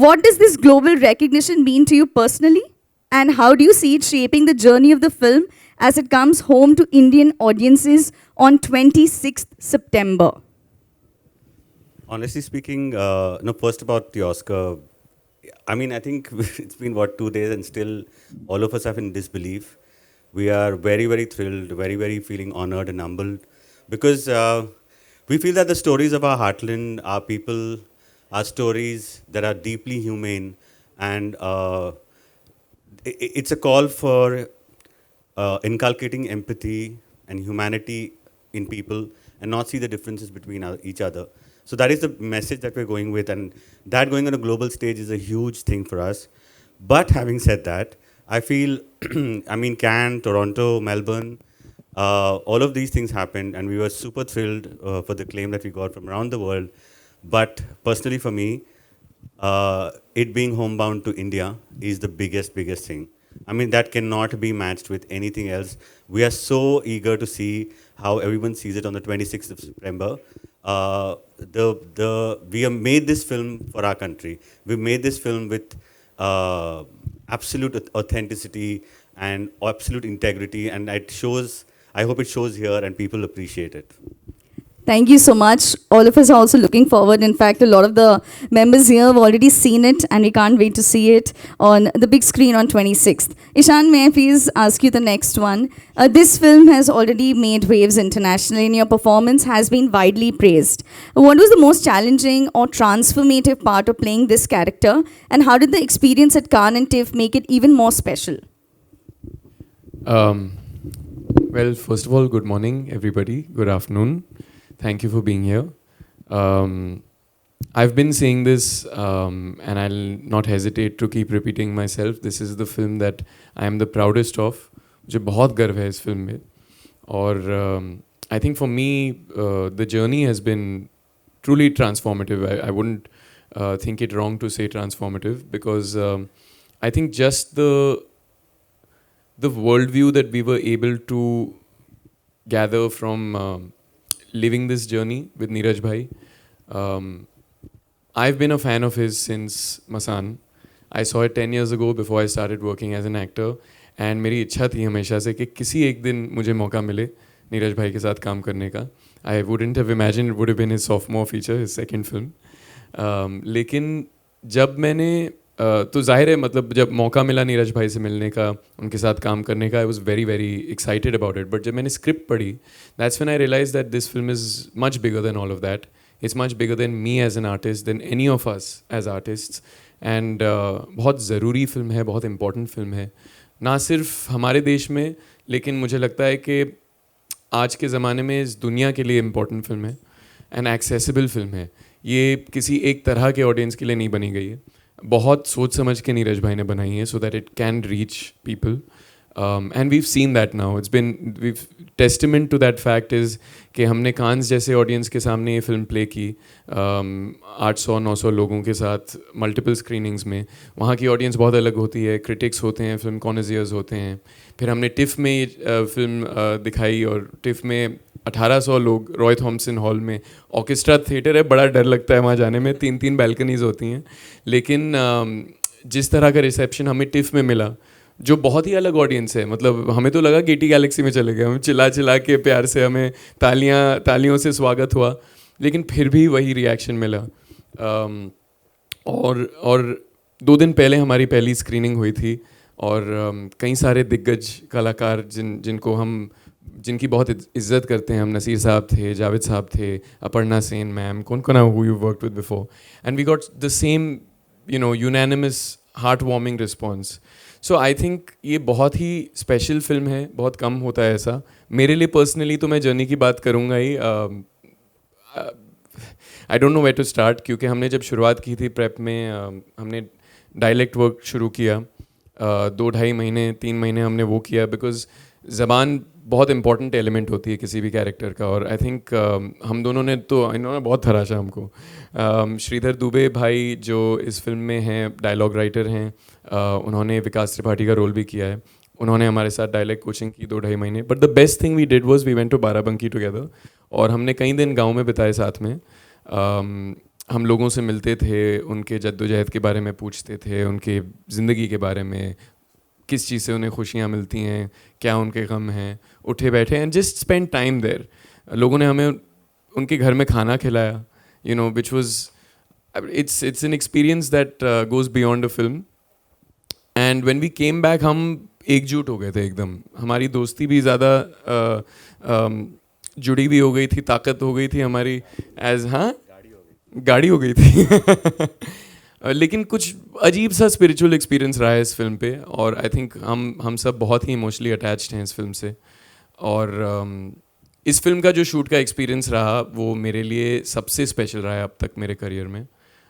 What does this global recognition mean to you personally? And how do you see it shaping the journey of the film as it comes home to Indian audiences on 26th September? Honestly speaking, no, first about the Oscar, I mean, I think it's been what 2 days and still all of us are in disbelief. We are very, very thrilled, very, very feeling honored and humbled because we feel that the stories of our heartland, our people, are stories that are deeply humane and it's a call for inculcating empathy and humanity in people and not see the differences between each other. So that is the message that we're going with, and that going on a global stage is a huge thing for us. But having said that, I feel, I mean, Cannes, Toronto, Melbourne, all of these things happened, and we were super thrilled for the claim that we got from around the world. But personally, for me, it being homebound to India is the biggest thing. I mean, that cannot be matched with anything else. We are so eager to see how everyone sees it on the 26th of September. We have made this film for our country. We made this film with absolute authenticity and absolute integrity, and it shows. I hope it shows here, and people appreciate it. Thank you so much. All of us are also looking forward. In fact, a lot of the members here have already seen it, and we can't wait to see it on the big screen on 26th. Ishan, may I please ask you the next one? This film has already made waves internationally, and your performance has been widely praised. What was the most challenging or transformative part of playing this character, and how did the experience at Cannes and TIFF make it even more special? Um, well, first of all, good morning, everybody. Good afternoon. Thank you for being here. I've been saying this, and I'll not hesitate to keep repeating myself. This is the film that I am the proudest of. मुझे बहुत गर्व है इस film में. और I think for me, the journey has been truly transformative. I wouldn't think it wrong to say transformative because I think just the worldview that we were able to gather from living this journey with Neeraj Bhai. I've been a fan of his since Masan. I saw it 10 years ago before I started working as an actor. And मेरी इच्छा थी हमेशा से कि किसी एक दिन मुझे मौका मिले नीरज भाई के साथ काम करने का. I wouldn't have imagined it would have been his sophomore feature, his second film. लेकिन जब मैंने तो जाहिर है मतलब जब मौका मिला नीरज भाई से मिलने का, उनके साथ काम करने का, I was very very excited about it. But जब मैंने स्क्रिप्ट पढ़ी, that's when I realise that this film is much bigger than all of that. It's much bigger than me as an artist, than any of us as artists. And बहुत ज़रूरी film है, बहुत important film है, ना सिर्फ हमारे देश में, लेकिन मुझे लगता है कि आज के ज़माने में इस दुनिया के लिए इम्पॉर्टेंट फिल्म है एंड एक्सेसिबल फिल्म है. ये किसी एक तरह के ऑडियंस के लिए नहीं बनी गई है, बहुत सोच समझ के नीरज भाई ने बनाई है so that it can reach people. And we've seen that now. It's been we've testament to that fact is कि हमने कांस जैसे ऑडियंस के सामने ये फिल्म प्ले की 800-900 लोगों के साथ मल्टीपल स्क्रीनिंग्स में. वहाँ की ऑडियंस बहुत अलग होती है, क्रिटिक्स होते हैं, फिल्म कॉनेजियर्स होते हैं. फिर हमने टिफ़ में ये फिल्म दिखाई और टिफ़ में 1800 लोग रॉय थॉम्सन हॉल में. ऑर्केस्ट्रा थिएटर है, बड़ा डर लगता है वहाँ जाने में, 3-3 बैल्कनीज होती हैं. लेकिन जिस तरह का रिसेप्शन हमें टिफ़ में मिला, जो बहुत ही अलग ऑडियंस है, मतलब हमें तो लगा गेटी गैलेक्सी में चले गए. हम चिल्ला चिल्ला के प्यार से हमें तालियों से स्वागत हुआ, लेकिन फिर भी वही रिएक्शन मिला. और 2 दिन पहले हमारी पहली स्क्रीनिंग हुई थी और कई सारे दिग्गज कलाकार जिनकी बहुत इज्जत करते हैं हम, नसीर साहब थे, जावेद साहब थे, अपर्णा सेन मैम, कौन who you worked with before, and we got the same unanimous heart warming response. So I think ये बहुत ही स्पेशल फिल्म है, बहुत कम होता है ऐसा. मेरे लिए पर्सनली तो मैं जर्नी की बात करूँगा ही. I don't know where to start, क्योंकि हमने जब शुरुआत की थी प्रेप में, हमने डायलेक्ट वर्क शुरू किया. 2-2.5 महीने 3 महीने हमने वो किया, बिकॉज ज़बान बहुत इंपॉर्टेंट एलिमेंट होती है किसी भी कैरेक्टर का. और आई थिंक हम दोनों ने तो इन्होंने बहुत तराशा हमको. श्रीधर दुबे भाई जो इस फिल्म में हैं, डायलॉग राइटर हैं, उन्होंने विकास त्रिपाठी का रोल भी किया है. उन्होंने हमारे साथ डायलॉग कोचिंग की 2-2.5 महीने. But the best thing we did was we went to Barabanki together, और हमने कई दिन गाँव में बिताए साथ में. हम लोगों से मिलते थे, उनके जद्दोजहद के बारे में पूछते थे, उनके ज़िंदगी के बारे में, किस चीज़ से उन्हें खुशियाँ मिलती हैं, क्या उनके गम हैं, उठे बैठे and just spend time there. लोगों ने हमें उनके घर में खाना खिलाया, you know, which was it's an experience that goes beyond a film. And when we came back हम एकजुट हो गए थे एकदम. हमारी दोस्ती भी ज़्यादा जुड़ी भी हो गई थी, ताकत हो गई थी हमारी एज. हाँ, गाड़ी हो गई थी. लेकिन कुछ अजीब सा स्पिरिचुअल एक्सपीरियंस रहा है इस फिल्म पे, और आई थिंक हम सब बहुत ही इमोशनली अटैच्ड हैं इस फिल्म से. और इस फिल्म का जो शूट का एक्सपीरियंस रहा वो मेरे लिए सबसे स्पेशल रहा है अब तक मेरे करियर में.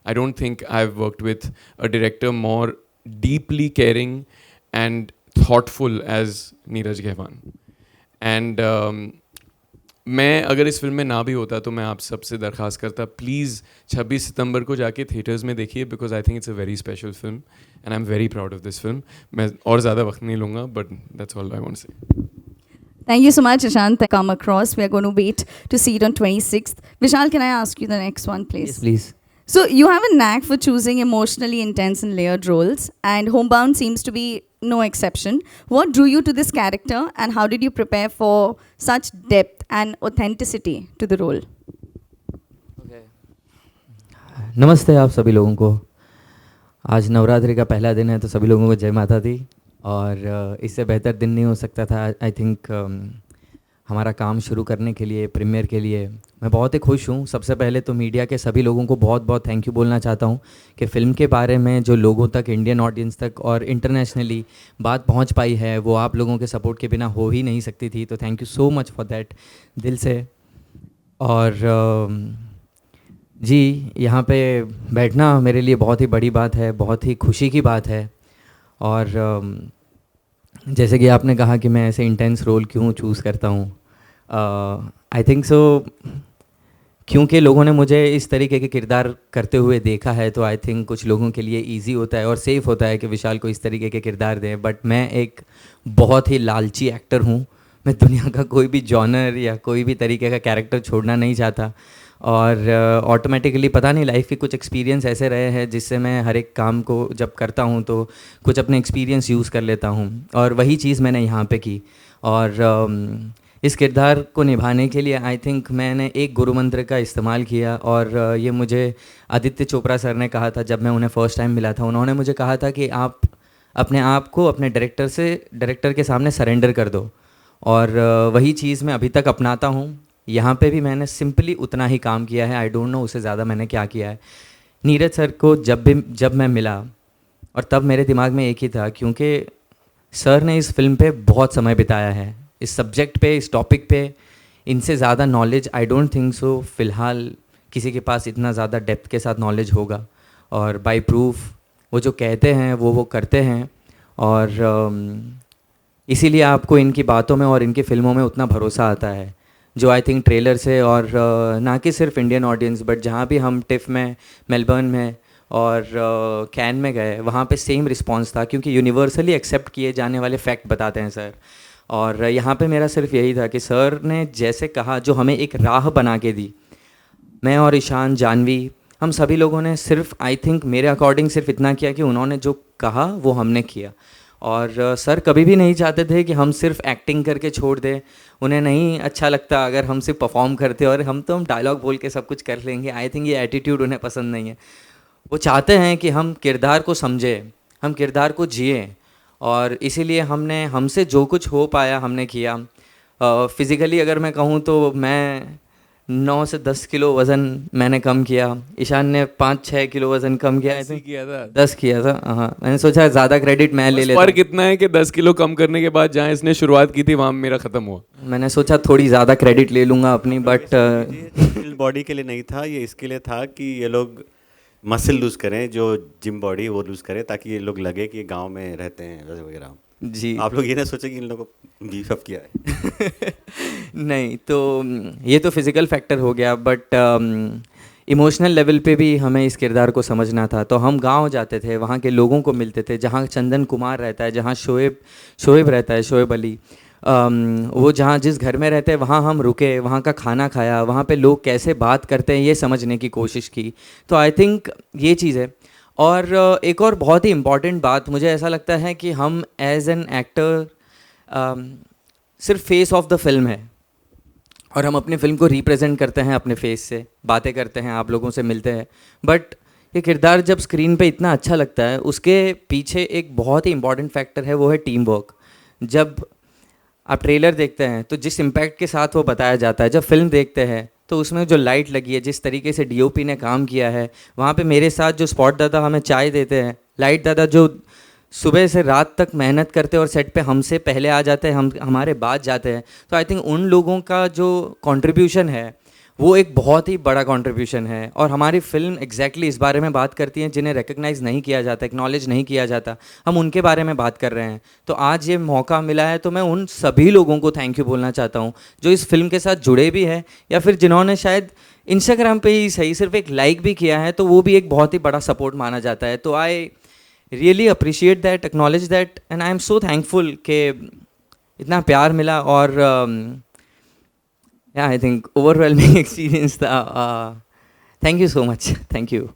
I don't think I have worked with a director more deeply caring and thoughtful as Neeraj Ghaywan. And मैं अगर इस फिल्म में ना भी होता तो मैं आप सबसे दरख्वास्त करता, प्लीज़ 26 सितंबर को जाके थिएटर्स में देखिए, because I think it's a very special film and I am very proud of this film. मैं और ज़्यादा वक्त नहीं लूँगा, but that's all I want to say. Thank you so much, Ishant. Come across. We are going to wait to see it on 26th. Vishal, can I ask you the next one, please? Yes, please. So you have a knack for choosing emotionally intense and layered roles, and Homebound seems to be no exception. What drew you to this character, and how did you prepare for such depth and authenticity to the role? नमस्ते आप सभी लोगों को. आज नवरात्रि का पहला दिन है, तो सभी लोगों को जय माता दी. और इससे बेहतर दिन नहीं हो सकता था. आई थिंक हमारा काम शुरू करने के लिए, प्रीमियर के लिए मैं बहुत ही खुश हूँ. सबसे पहले तो मीडिया के सभी लोगों को बहुत बहुत थैंक यू बोलना चाहता हूँ कि फ़िल्म के बारे में जो लोगों तक, इंडियन ऑडियंस तक और इंटरनेशनली बात पहुँच पाई है, वो आप लोगों के सपोर्ट के बिना हो ही नहीं सकती थी. तो thank you so much for that, दिल से. और जी, यहाँ पे बैठना मेरे लिए बहुत ही बड़ी बात है, बहुत ही खुशी की बात है. और जैसे कि आपने कहा कि मैं ऐसे इंटेंस रोल क्यों चूज़ करता हूँ, आई थिंक सो क्योंकि लोगों ने मुझे इस तरीके के किरदार करते हुए देखा है. तो आई थिंक कुछ लोगों के लिए इजी होता है और सेफ़ होता है कि विशाल को इस तरीके के किरदार दें. बट मैं एक बहुत ही लालची एक्टर हूँ. मैं दुनिया का कोई भी जॉनर या कोई भी तरीके का कैरेक्टर छोड़ना नहीं चाहता. और ऑटोमेटिकली पता नहीं लाइफ के कुछ एक्सपीरियंस ऐसे रहे हैं जिससे मैं हर एक काम को जब करता हूँ तो कुछ अपने एक्सपीरियंस यूज़ कर लेता हूँ. और वही चीज़ मैंने यहाँ पे की. और इस किरदार को निभाने के लिए आई थिंक मैंने एक गुरु मंत्र का इस्तेमाल किया. और ये मुझे आदित्य चोपड़ा सर ने कहा था जब मैं उन्हें फ़र्स्ट टाइम मिला था. उन्होंने मुझे कहा था कि आप अपने आप को अपने डायरेक्टर के सामने सरेंडर कर दो. और वही चीज़ मैं अभी तक अपनाता हूँ. यहाँ पे भी मैंने सिंपली उतना ही काम किया है. आई डोंट नो उससे ज़्यादा मैंने क्या किया है. नीरज सर को जब मैं मिला, और तब मेरे दिमाग में एक ही था, क्योंकि सर ने इस फिल्म पे बहुत समय बिताया है, इस सब्जेक्ट पे, इस टॉपिक पे. इनसे ज़्यादा knowledge I don't think so फ़िलहाल किसी के पास इतना ज़्यादा डेप्थ के साथ नॉलेज होगा. और बाय प्रूफ वो जो कहते हैं वो करते हैं. और इसीलिए आपको इनकी बातों में और इनकी फ़िल्मों में उतना भरोसा आता है, जो आई थिंक ट्रेलर से, और ना कि सिर्फ इंडियन ऑडियंस, बट जहाँ भी हम टिफ में, मेलबर्न में और कैन में गए, वहाँ पे सेम रिस्पांस था, क्योंकि यूनिवर्सली एक्सेप्ट किए जाने वाले फैक्ट बताते हैं सर. और यहाँ पे मेरा सिर्फ यही था कि सर ने जैसे कहा, जो हमें एक राह बना के दी, मैं और ईशान, जानवी, हम सभी लोगों ने सिर्फ आई थिंक मेरे अकॉर्डिंग सिर्फ इतना किया कि उन्होंने जो कहा वो हमने किया. और सर कभी भी नहीं चाहते थे कि हम सिर्फ एक्टिंग करके छोड़ दें. उन्हें नहीं अच्छा लगता अगर हम सिर्फ परफॉर्म करते और हम डायलॉग बोल के सब कुछ कर लेंगे. आई थिंक ये एटीट्यूड उन्हें पसंद नहीं है. वो चाहते हैं कि हम किरदार को समझें, हम किरदार को जिएं. और इसीलिए हमसे जो कुछ हो पाया हमने किया. फिज़िकली अगर मैं कहूँ तो मैं 9 से 10 किलो वज़न मैंने कम किया. ईशान ने 5-6 किलो वज़न कम किया. 10 किया था. हाँ, मैंने सोचा ज़्यादा क्रेडिट मैं ले लेता. फर्क इतना है कि 10 किलो कम करने के बाद जहाँ इसने शुरुआत की थी वहाँ मेरा ख़त्म हुआ. मैंने सोचा थोड़ी ज़्यादा क्रेडिट ले लूँगा अपनी. बट बॉडी के लिए नहीं था ये, इसके लिए था कि ये लोग मसल लूज़ करें, जो जिम बॉडी वो लूज़ करें, ताकि ये लोग लगे कि गाँव में रहते हैं वगैरह. जी, आप लोग ये ना सोचे कि इन लोगों को बीफ अप किया है. नहीं, तो ये तो फिज़िकल फैक्टर हो गया. बट इमोशनल लेवल पे भी हमें इस किरदार को समझना था. तो हम गांव जाते थे, वहाँ के लोगों को मिलते थे, जहाँ चंदन कुमार रहता है, जहाँ शोएब रहता है, शोएब अली. वो जहाँ जिस घर में रहते हैं वहाँ हम रुके, वहाँ का खाना खाया, वहाँ पे लोग कैसे बात करते हैं ये समझने की कोशिश की। तो आई थिंक ये चीज़ है। और एक और बहुत ही इम्पॉर्टेंट बात मुझे ऐसा लगता है कि हम एज एन एक्टर सिर्फ फेस ऑफ द फिल्म है, और हम अपनी फिल्म को रिप्रेजेंट करते हैं अपने फेस से, बातें करते हैं, आप लोगों से मिलते हैं, बट ये किरदार जब स्क्रीन पे इतना अच्छा लगता है, उसके पीछे एक बहुत ही इंपॉर्टेंट फैक्टर है, वो है टीम वर्क। जब आप ट्रेलर देखते हैं तो जिस इम्पैक्ट के साथ वो बताया जाता है, जब फिल्म देखते हैं तो उसमें जो लाइट लगी है, जिस तरीके से डीओपी ने काम किया है, वहाँ पे मेरे साथ जो स्पॉट दादा हमें चाय देते हैं, लाइट दादा जो सुबह से रात तक मेहनत करते हैं और सेट पे हमसे पहले आ जाते हैं, हम हमारे बाद जाते हैं, तो आई थिंक उन लोगों का जो कंट्रीब्यूशन है वो एक बहुत ही बड़ा कंट्रीब्यूशन है। और हमारी फिल्म एग्जैक्टली इस बारे में बात करती है, जिन्हें रिकग्नाइज़ नहीं किया जाता, एक्नॉलेज नहीं किया जाता, हम उनके बारे में बात कर रहे हैं। तो आज ये मौका मिला है, तो मैं उन सभी लोगों को थैंक यू बोलना चाहता हूँ जो इस फिल्म के साथ जुड़े भी हैं, या फिर जिन्होंने शायद इंस्टाग्राम पे ही सही सिर्फ एक लाइक भी किया है, तो वो भी एक बहुत ही बड़ा सपोर्ट माना जाता है। तो I really appreciate that, acknowledge that, and I am so thankful कि इतना प्यार मिला। और yeah, I think overwhelming experience था। Thank you so much, thank you.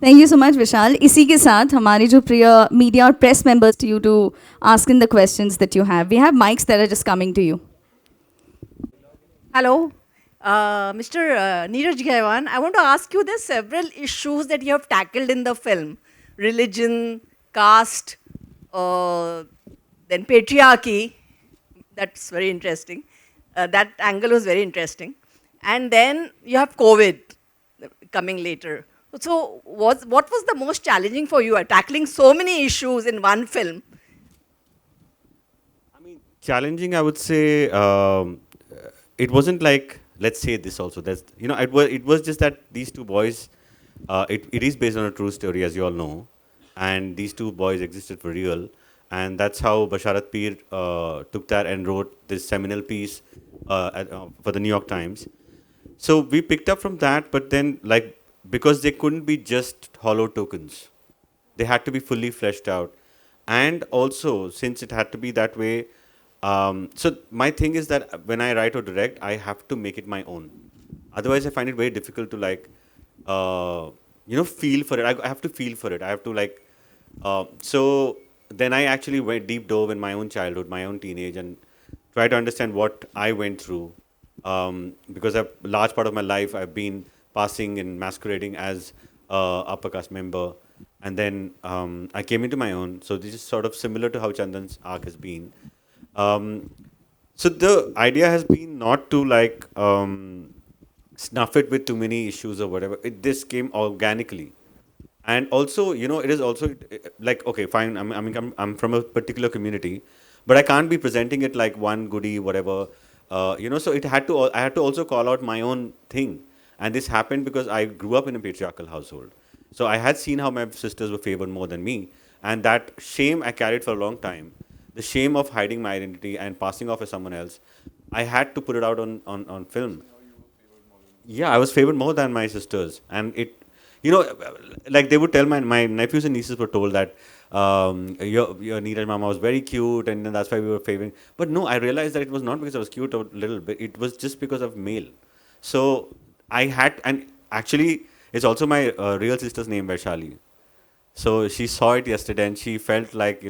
Thank you so much, Vishal. इसी के साथ हमारे जो प्रिय मीडिया और press members to you to ask in the questions that you have. We have mics that are just coming to you. Hello, Mr. Neeraj Gaiwan. I want to ask you, there's several issues that you have tackled in the film: religion, caste, then patriarchy. That's very interesting. That angle was very interesting. And then you have COVID coming later. So what was the most challenging for you, tackling so many issues in one film? I mean, challenging, I would say, it wasn't like, let's say this also. That's, you know, it was just that these two boys, it is based on a true story, as you all know, and these two boys existed for real, and that's how Basharat Peer took that and wrote this seminal piece for the New York Times. So we picked up from that, but then, like, because they couldn't be just hollow tokens, they had to be fully fleshed out. And also, since it had to be that way, so my thing is that when I write or direct, I have to make it my own. Otherwise, I find it very difficult to, like, feel for it. I have to feel for it. I have to, like, so then I actually went deep dove in my own childhood, my own teenage, and try to understand what I went through. Because a large part of my life I've been passing and masquerading as upper caste member, and then I came into my own. So this is sort of similar to how Chandan's arc has been. So the idea has been not to, like, snuff it with too many issues or whatever. This came organically. And also, it is also like, okay, fine, I'm from a particular community, but I can't be presenting it like one goodie, whatever. So I had to also call out my own thing. And this happened because I grew up in a patriarchal household. So I had seen how my sisters were favored more than me. And that shame I carried for a long time. The shame of hiding my identity and passing off as someone else. I had to put it out on film. Yeah, I was favored more than my sisters. And it, like they would tell my nephews and nieces were told that your Neeraj Mama was very cute and then that's why we were favoring. But no, I realized that it was not because I was cute or little bit. It was just because of male. So I had, and actually it's also my real sister's name, Vaishali. So she saw it yesterday and she felt like,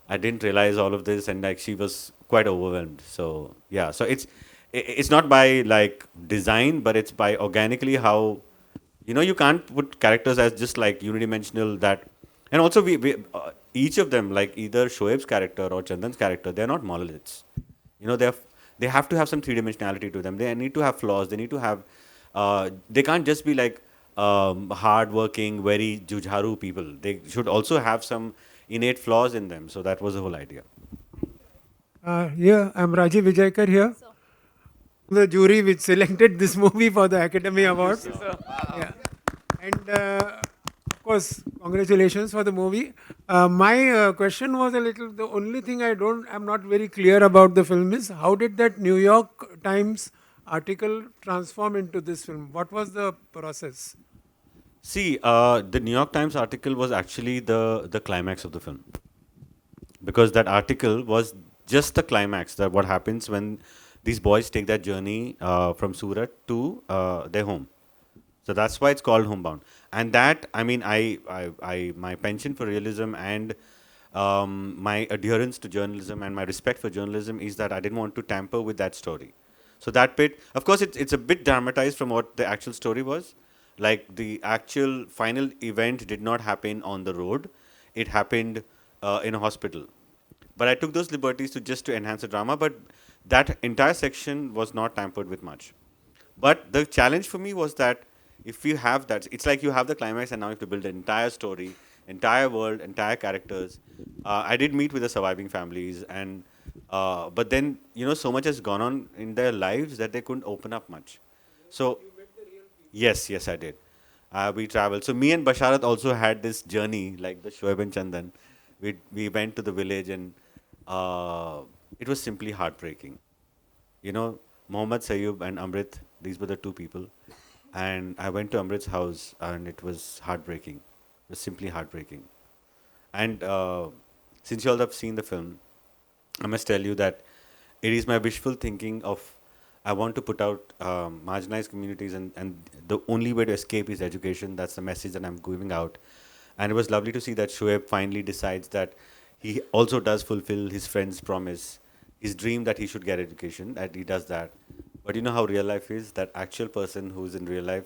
I didn't realize all of this, and like she was quite overwhelmed. So yeah, so it's not by like design, but it's by organically how, you can't put characters as just like unidimensional that. And also we each of them, like either Shoaib's character or Chandan's character, they're not monoliths. They have to have some three-dimensionality to them. They need to have flaws. They need to have, they can't just be like hard-working, very jujharu people. They should also have some innate flaws in them. So that was the whole idea. I'm Rajiv Vijayakar here. The jury which selected this movie for the Academy Award. Yeah. And of course, congratulations for the movie. My question was the only thing I'm not very clear about the film is how did that New York Times article transform into this film? What was the process? See, the New York Times article was actually the climax of the film. Because that article was just the climax, that what happens when these boys take that journey from Surat to their home. So that's why it's called Homebound. And that, I mean, my penchant for realism and my adherence to journalism and my respect for journalism is that I didn't want to tamper with that story. So that bit, of course, it's a bit dramatized from what the actual story was. Like the actual final event did not happen on the road; it happened in a hospital. But I took those liberties to just to enhance the drama. But that entire section was not tampered with much. But the challenge for me was that if you have that, it's like you have the climax and now you have to build an entire story, entire world, entire characters. I did meet with the surviving families, and but then so much has gone on in their lives that they couldn't open up much. So yes, I did. We traveled. So me and Basharat also had this journey, like the Shoaib and Chandan. We went to the village, and it was simply heartbreaking. Mohammad Sayyub and Amrit, these were the two people. And I went to Amrit's house, and it was heartbreaking. It was simply heartbreaking. And since you all have seen the film, I must tell you that it is my wishful thinking of I want to put out marginalized communities, and the only way to escape is education. That's the message that I'm giving out. And it was lovely to see that Shoaib finally decides that he also does fulfill his friend's promise, his dream that he should get education, that he does that. But you know how real life is? That actual person who's in real life,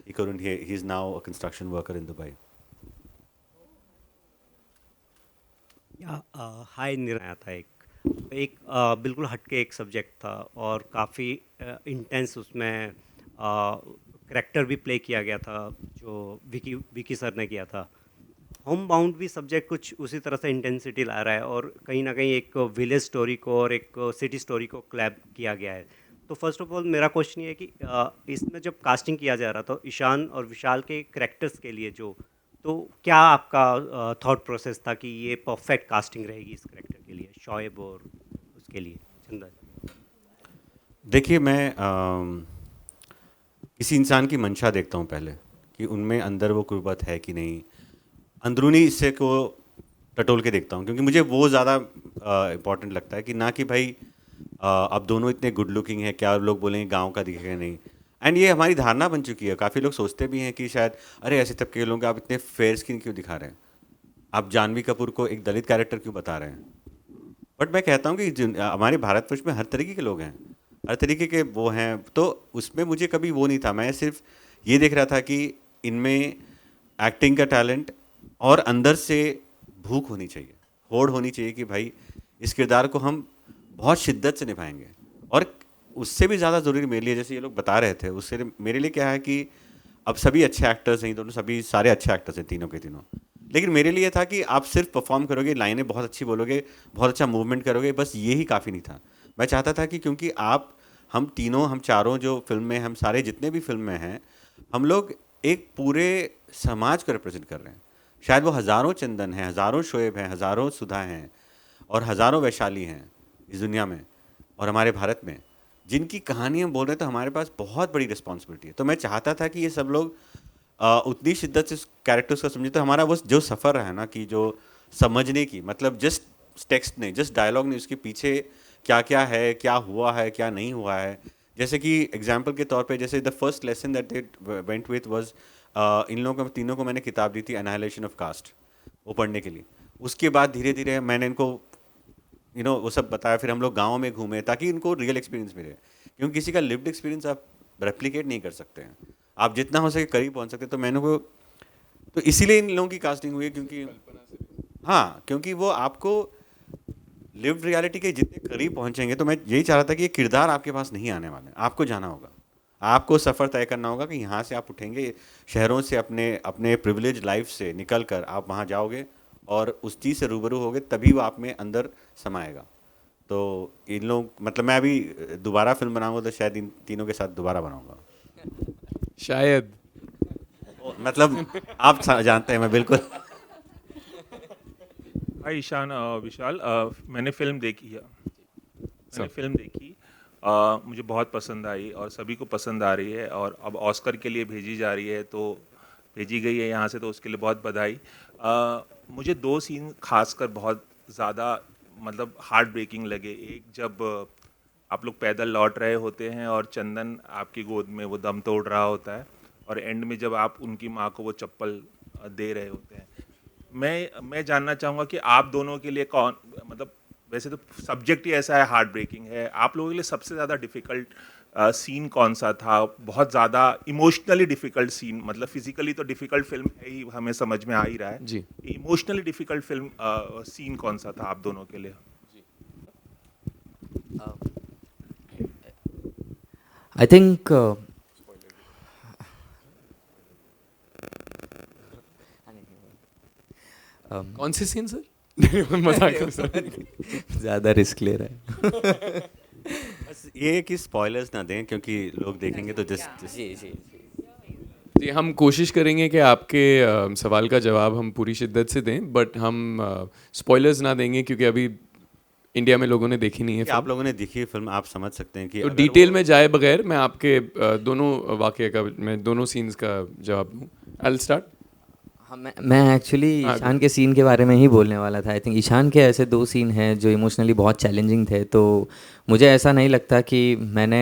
he's now a construction worker in Dubai. या हाय निर्णय था एक बिल्कुल हटके एक subject था और काफ़ी इंटेंस उसमें करैक्टर भी प्ले किया गया था जो विकी सर ने किया था. होम बाउंड भी सब्जेक्ट कुछ उसी तरह से इंटेंसिटी ला रहा है और कहीं ना कहीं एक विलेज स्टोरी को और एक सिटी स्टोरी को क्लैब किया गया है. तो फर्स्ट ऑफ ऑल मेरा क्वेश्चन ये है कि इसमें जब कास्टिंग किया जा रहा था ईशान और विशाल के करैक्टर्स के लिए तो क्या आपका थॉट प्रोसेस था कि ये परफेक्ट कास्टिंग रहेगी इस करैक्टर के लिए, शोएब और उसके लिए चंदन? देखिए, मैं किसी इंसान की मंशा देखता हूँ पहले कि उनमें अंदर वो कुर्बत है कि नहीं. अंदरूनी हिस्से को टटोल के देखता हूँ क्योंकि मुझे वो ज़्यादा इम्पॉर्टेंट लगता है कि ना कि भाई अब दोनों इतने गुड लुकिंग है, क्या लोग बोलेंगे गांव का दिखेगा नहीं. एंड ये हमारी धारणा बन चुकी है. काफ़ी लोग सोचते भी हैं कि शायद अरे ऐसे तबके के लोग आप इतने फेयर स्किन क्यों दिखा रहे हैं, आप जानवी कपूर को एक दलित कैरेक्टर क्यों बता रहे हैं. बट मैं कहता हूँ कि हमारे भारतवर्ष में हर तरीके के लोग हैं, हर तरीके के वो हैं. तो उसमें मुझे कभी वो नहीं था. मैं सिर्फ ये देख रहा था कि इनमें एक्टिंग का टैलेंट और अंदर से भूख होनी चाहिए, होड़ होनी चाहिए कि भाई इस किरदार को हम बहुत शिद्दत से निभाएंगे. और उससे भी ज़्यादा ज़रूरी मेरे लिए, जैसे ये लोग बता रहे थे, उससे मेरे लिए क्या है कि अब सभी अच्छे एक्टर्स हैं, दोनों सभी सारे अच्छे एक्टर्स हैं तीनों के तीनों. लेकिन मेरे लिए था कि आप सिर्फ परफॉर्म करोगे, लाइनें बहुत अच्छी बोलोगे, बहुत अच्छा मूवमेंट करोगे, बस ये ही काफ़ी नहीं था. मैं चाहता था कि क्योंकि हम चारों जो फिल्म में, हम सारे जितने भी फिल्म में हैं, हम लोग एक पूरे समाज को रिप्रेजेंट कर रहे हैं. शायद वो हज़ारों चंदन हैं, हज़ारों शोएब हैं, हज़ारों सुधा हैं और हज़ारों वैशाली हैं इस दुनिया में और हमारे भारत में, जिनकी कहानी हम बोल रहे हैं. तो हमारे पास बहुत बड़ी रिस्पॉन्सिबिलिटी है. तो मैं चाहता था कि ये सब लोग उतनी शिद्दत से कैरेक्टर्स को समझे. तो हमारा वो जो सफ़र रहा ना, कि जो समझने की, मतलब जस्ट टेक्स्ट नहीं, जस्ट डायलॉग नहीं, उसके पीछे क्या क्या है, क्या हुआ है, क्या नहीं हुआ है. जैसे कि एग्जाम्पल के तौर पे, जैसे the first lesson that they went with was, इन लोगों को तीनों को मैंने किताब दी थी एनाहिलेशन ऑफ कास्ट, वो पढ़ने के लिए. उसके बाद धीरे धीरे मैंने इनको वो सब बताया. फिर हम लोग गाँव में घूमे ताकि इनको रियल एक्सपीरियंस मिले, क्योंकि किसी का लिव्ड एक्सपीरियंस आप रेप्लिकेट नहीं कर सकते हैं. आप जितना हो सके करीब पहुंच सकते. तो इसीलिए इन लोगों की कास्टिंग हुई है, क्योंकि वो आपको लिव्ड रियलिटी के जितने करीब पहुंचेंगे. तो मैं यही चाह रहा था कि ये किरदार आपके पास नहीं आने वाले, आपको जाना होगा, आपको सफ़र तय करना होगा कि यहाँ से आप उठेंगे शहरों से, अपने प्रिविलेज लाइफ से निकल कर आप वहाँ जाओगे और उस चीज़ से रूबरू होगे, तभी वो आप में अंदर समाएगा. तो इन लोग, मतलब मैं अभी दोबारा फिल्म बनाऊंगा तो शायद इन तीनों के साथ दोबारा बनाऊंगा, शायद. मतलब आप जानते हैं, मैं बिल्कुल. हाय ईशान, विशाल, मैंने फिल्म देखी है. मुझे बहुत पसंद आई और सभी को पसंद आ रही है और अब ऑस्कर के लिए भेजी जा रही है, तो भेजी गई है यहाँ से, तो उसके लिए बहुत बधाई. मुझे दो सीन खासकर बहुत ज़्यादा मतलब हार्ट ब्रेकिंग लगे। एक जब आप लोग पैदल लौट रहे होते हैं और चंदन आपकी गोद में वो दम तोड़ रहा होता है, और एंड में जब आप उनकी माँ को वो चप्पल दे रहे होते हैं। मैं जानना चाहूँगा कि आप दोनों के लिए कौन, मतलब वैसे तो सब्जेक्ट ही ऐसा है, हार्ट ब्रेकिंग है, आप लोगों के लिए सबसे ज़्यादा डिफ़िकल्ट सीन कौन सा था? बहुत ज़्यादा इमोशनली डिफ़िकल्ट सीन, मतलब फिजिकली तो डिफ़िकल्ट फिल्म है ही, हमें समझ में आ ही रहा है जी। इमोशनली डिफ़िकल्ट फिल्म सीन कौन सा था आप दोनों के लिए? आई थिंक कौन से सीन सर? मजाक कर सर। ज़्यादा रिस्क ले रहा है। बस ये है कि स्पॉयलर्स ना दें, क्योंकि लोग देखेंगे तो जी, हम कोशिश करेंगे कि आपके सवाल का जवाब हम पूरी शिद्दत से दें, बट हम स्पॉयलर्स ना देंगे क्योंकि अभी इंडिया में लोगों ने देखी नहीं है कि आप लोगों ने देखी है फिल्म, आप समझ सकते हैं कि तो अगर डिटेल वो- में जाए बगैर मैं आपके दोनों वाकये का, मैं दोनों सीन्स का जवाब दूँ। I will start. हाँ, मैं एक्चुअली हाँ, ईशान के सीन के बारे में ही बोलने वाला था। आई थिंक ईशान के ऐसे 2 सीन हैं जो इमोशनली बहुत चैलेंजिंग थे, तो मुझे ऐसा नहीं लगता कि मैंने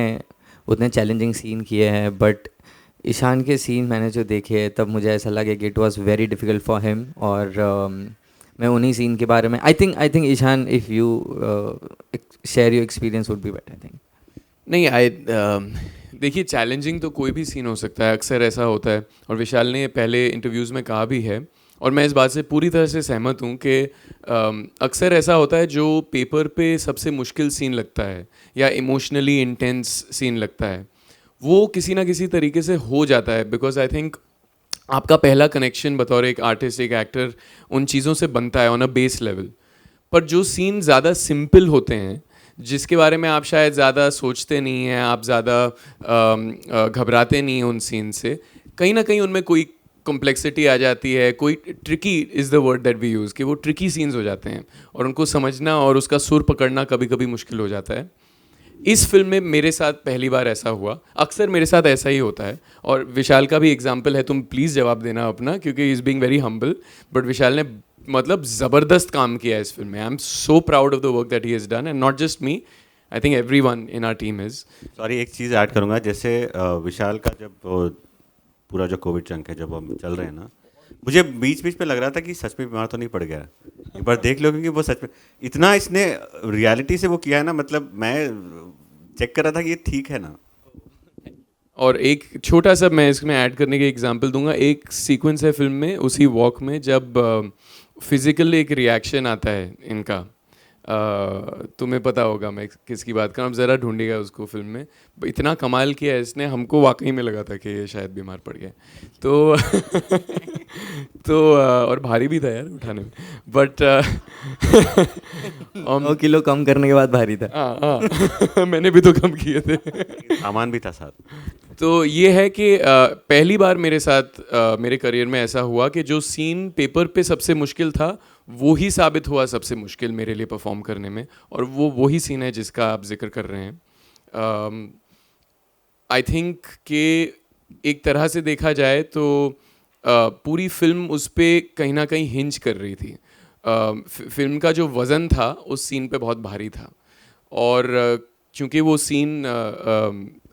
उतने चैलेंजिंग सीन किए हैं, बट ईशान के सीन मैंने जो देखे तब मुझे ऐसा लगा कि it was very difficult for him, और मैं उन्हीं सीन के बारे में I think Ishaan, if you share your experience would be better I think. नहीं, देखिए चैलेंजिंग तो कोई भी सीन हो सकता है, अक्सर ऐसा होता है, और विशाल ने पहले इंटरव्यूज़ में कहा भी है, और मैं इस बात से पूरी तरह से सहमत हूँ कि अक्सर ऐसा होता है जो पेपर पे सबसे मुश्किल सीन लगता है या इमोशनली इंटेंस सीन लगता है, वो किसी ना किसी तरीके से हो जाता है, बिकॉज आई थिंक आपका पहला कनेक्शन बतौर एक आर्टिस्ट, एक एक्टर, उन चीज़ों से बनता है ऑन अ बेस लेवल। पर जो सीन ज़्यादा सिंपल होते हैं, जिसके बारे में आप शायद ज़्यादा सोचते नहीं हैं, आप ज़्यादा घबराते नहीं हैं उन सीन से, कहीं ना कहीं उनमें कोई कॉम्प्लेक्सिटी आ जाती है, कोई tricky is the word that we use, कि वो ट्रिकी सीन्स हो जाते हैं और उनको समझना और उसका सुर पकड़ना कभी कभी मुश्किल हो जाता है। इस फिल्म में मेरे साथ पहली बार ऐसा हुआ, अक्सर मेरे साथ ऐसा ही होता है, और विशाल का भी एग्जाम्पल है, तुम प्लीज़ जवाब देना अपना, क्योंकि is being very humble, but Vishal ने मतलब ज़बरदस्त काम किया है इस फिल्म में। I am so proud of the work that he has done, and not just me, I think everyone in our team is. Sorry, एक चीज़ ऐड करूंगा, जैसे विशाल का जब पूरा जो कोविड चंक है जब हम चल रहे हैं ना, मुझे बीच बीच में लग रहा था कि सच में बीमार तो नहीं पड़ गया। एक बार देख लो, क्योंकि वो सच में इतना इसने रियलिटी से वो किया है ना, मतलब मैं चेक कर रहा था कि ये ठीक है ना। और एक छोटा सा मैं इसमें ऐड करने के एग्जांपल दूंगा, एक सीक्वेंस है फिल्म में, उसी वॉक में जब फिजिकल एक रिएक्शन आता है इनका, तुम्हें पता होगा मैं किसकी बात कर रहा हूँ, ज़रा ढूंढिएगा उसको फिल्म में। इतना कमाल किया है इसने, हमको वाकई में लगा था कि ये शायद बीमार पड़ गया, तो तो और भारी भी था यार उठाने में, बट 9 किलो कम करने के बाद भारी था। हाँ मैंने भी तो कम किए थे। सामान भी था साथ। तो ये है कि पहली बार मेरे साथ मेरे करियर में ऐसा हुआ कि जो सीन पेपर पे सबसे मुश्किल था, वो ही साबित हुआ सबसे मुश्किल मेरे लिए परफॉर्म करने में, और वो वही सीन है जिसका आप जिक्र कर रहे हैं। आई थिंक कि एक तरह से देखा जाए तो पूरी फिल्म उस पर कहीं ना कहीं हिंज कर रही थी। फिल्म का जो वज़न था उस सीन पे बहुत भारी था, और चूँकि वो सीन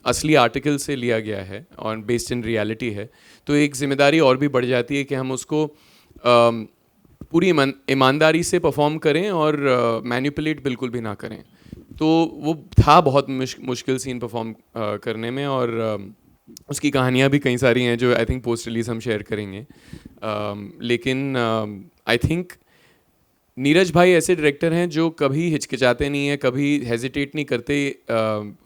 असली आर्टिकल से लिया गया है और बेस्ड इन रियलिटी है, तो एक जिम्मेदारी और भी बढ़ जाती है कि हम उसको पूरी ईमानदारी से परफॉर्म करें और मैनिपुलेट बिल्कुल भी ना करें। तो वो था बहुत मुश्किल सीन परफॉर्म करने में, और उसकी कहानियाँ भी कई सारी हैं जो आई थिंक पोस्ट रिलीज़ हम शेयर करेंगे। लेकिन आई थिंक नीरज भाई ऐसे डायरेक्टर हैं जो कभी हिचकिचाते नहीं हैं, कभी हेजिटेट नहीं करते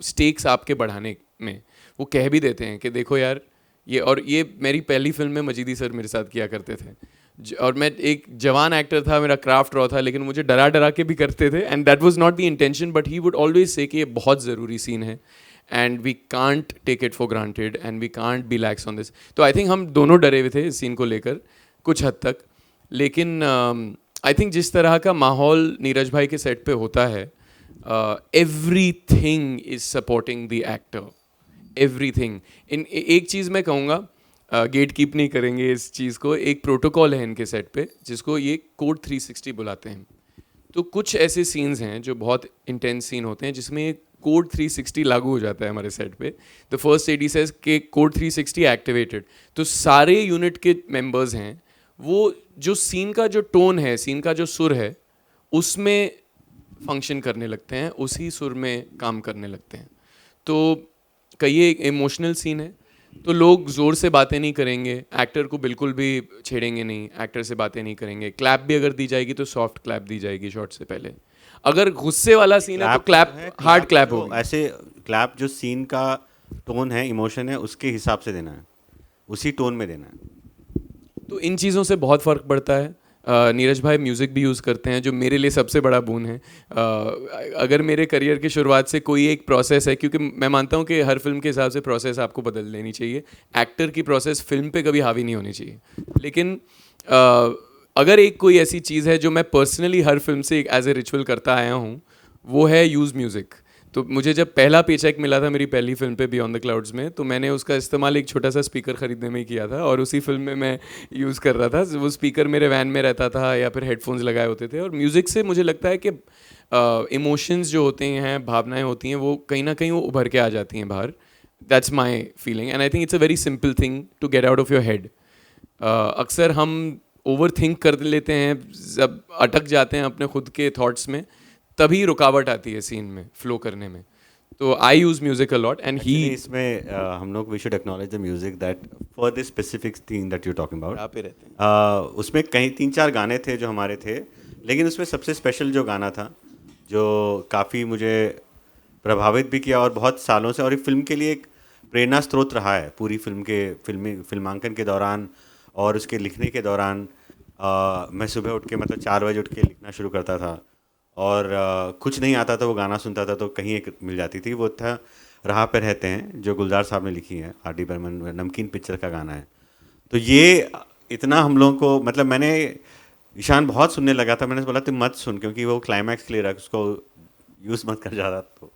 स्टेक्स आपके बढ़ाने में। वो कह भी देते हैं कि देखो यार ये, और ये मेरी पहली फिल्म में मजीदी सर मेरे साथ किया करते थे, और मैं एक जवान एक्टर था, मेरा क्राफ्ट रॉ था, लेकिन मुझे डरा डरा के भी करते थे, and that was not the intention, but he would always say कि ये बहुत ज़रूरी सीन है and we can't take it for granted and we can't be lax on this. तो आई थिंक हम दोनों डरे हुए थे इस सीन को लेकर कुछ हद तक, लेकिन आई थिंक जिस तरह का माहौल नीरज भाई के सेट पे होता है, everything is supporting the actor, everything. इन एक चीज़ मैं कहूँगा, गेट कीप नहीं करेंगे इस चीज़ को, एक प्रोटोकॉल है इनके सेट पे जिसको ये कोड 360 बुलाते हैं। तो कुछ ऐसे सीन्स हैं जो बहुत इंटेंस सीन होते हैं जिसमें कोड 360 लागू हो जाता है हमारे सेट पे. द फर्स्ट एडी सेज कि कोड 360 एक्टिवेटेड. तो सारे यूनिट के मेंबर्स हैं, वो जो सीन का जो टोन है, सीन का जो सुर है, उसमें फंक्शन करने लगते हैं, उसी सुर में काम करने लगते हैं. तो कई एक इमोशनल सीन है तो लोग ज़ोर से बातें नहीं करेंगे, एक्टर को बिल्कुल भी छेड़ेंगे नहीं, एक्टर से बातें नहीं करेंगे. क्लैप भी अगर दी जाएगी तो सॉफ्ट क्लैप दी जाएगी शॉट से पहले. अगर गुस्से वाला सीन है तो क्लैप, हार्ड क्लैप तो होगी. ऐसे क्लैप जो सीन का टोन है, इमोशन है, उसके हिसाब से देना है, उसी टोन में देना है. तो इन चीज़ों से बहुत फ़र्क पड़ता है. नीरज भाई म्यूज़िक भी यूज़ करते हैं जो मेरे लिए सबसे बड़ा बोन है. अगर मेरे करियर की शुरुआत से कोई एक प्रोसेस है, क्योंकि मैं मानता हूँ कि हर फिल्म के हिसाब से प्रोसेस आपको बदल लेनी चाहिए. एक्टर की प्रोसेस फिल्म पे कभी हावी नहीं होनी चाहिए. लेकिन अगर एक कोई ऐसी चीज़ है जो मैं पर्सनली हर फिल्म से एक एज ए रिचुअल करता आया हूँ, वो है यूज़ म्यूज़िक. तो मुझे जब पहला पेचेक मिला था मेरी पहली फिल्म पे बियॉन्ड द क्लाउड्स में, तो मैंने उसका इस्तेमाल एक छोटा सा स्पीकर ख़रीदने में ही किया था और उसी फिल्म में मैं यूज़ कर रहा था. वो स्पीकर मेरे वैन में रहता था या फिर हेडफोन्स लगाए होते थे. और म्यूज़िक से मुझे लगता है कि इमोशंस जो होते हैं, भावनाएं होती हैं, वो कहीं ना कहीं वो उभर के आ जाती हैं बाहर. That's my feeling and I think it's a very simple thing to get out of your head. अक्सर हम ओवर थिंक कर लेते हैं, जब अटक जाते हैं अपने खुद के थॉट्स में, तभी रुकावट आती है सीन में फ्लो करने में. तो I use music a lot and he. इसमें हम लोग we should acknowledge the music that for this specific thing that you talking about. पे रहते हैं. उसमें कहीं 3-4 गाने थे जो हमारे थे, लेकिन उसमें सबसे स्पेशल जो गाना था, जो काफ़ी मुझे प्रभावित भी किया और बहुत सालों से, और एक फिल्म के लिए एक प्रेरणा स्रोत रहा है पूरी फिल्म के फिल्मांकन के दौरान और उसके लिखने के दौरान. मैं सुबह उठ के, मतलब 4 बजे उठ के लिखना शुरू करता था और कुछ नहीं आता था, वो गाना सुनता था तो कहीं एक मिल जाती थी. वो था राह पे रहते हैं, जो गुलजार साहब ने लिखी है, आर डी बर्मन, नमकीन पिक्चर का गाना है. तो ये इतना हम लोगों को, मतलब मैंने ईशान बहुत सुनने लगा था, मैंने बोला तुम मत सुन क्योंकि वो क्लाइमैक्स के लिए रख, उसको यूज़ मत कर ज़्यादा. तो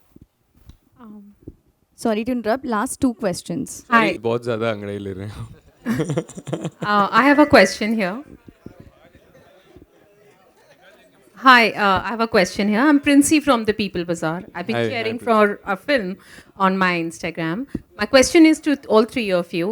Sorry to interrupt. Last 2 questions. Hi, बहुत ज़्यादा अंग्रेजी ले रहे हैं. I have a question here. Hi, I have a question here. I'm Princey from the People Bazaar. I've been Hi, sharing hi, for a film on my Instagram. My question is to all 3 of you.